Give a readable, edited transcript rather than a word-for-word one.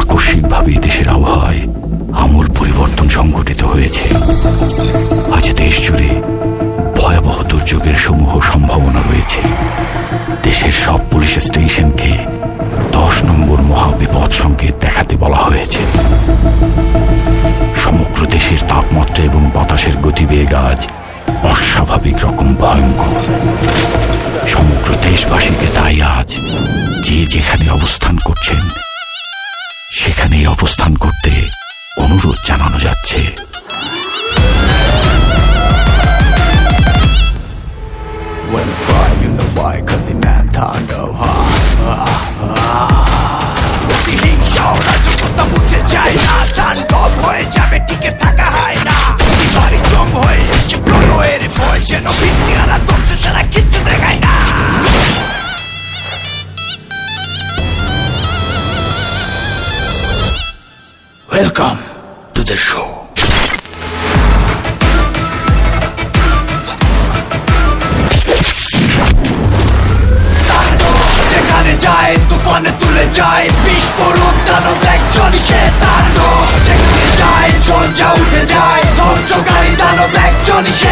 আকস্মিকভাবে দেশের আবহাওয়ায় আমূল পরিবর্তন সংঘটিত হয়েছে। আজ দেশ জুড়ে ভয়াবহ দুর্যোগের সমূহ সম্ভাবনা রয়েছে। দেশের সব পুলিশ স্টেশনকে 10 নম্বর মহাবিপদ সংকেত দেখাতে বলা হয়েছে। সমগ্র দেশের তাপমাত্রা এবং বাতাসের গতিবেগ আজ অস্বাভাবিক রকম ভয়ঙ্কর। সমগ্র দেশবাসীকে তাই আজ যে যেখানে অবস্থান করছেন সেখানেই অবস্থান করতে অনুরোধ জানানো যাচ্ছে। মুছে যায় না, ধান কম হয়ে যাবে, টিকে থাকা হয় না। বাড়ি জম হয়ে যাচ্ছে প্রলয়ের ভয়, যেন বিজ্ঞানা ধ্বংস ছাড়া কিচ্ছু দেখায় না। Welcome to the show. যেখানে যায় তুফানে তুলে যায়, বিস্ফোরক দানব একজনই সে তাণ্ডব। যেখানে যায় ঝঞ্ঝা উঠে যায়, ধ্বংসকারী দানব একজনই সে।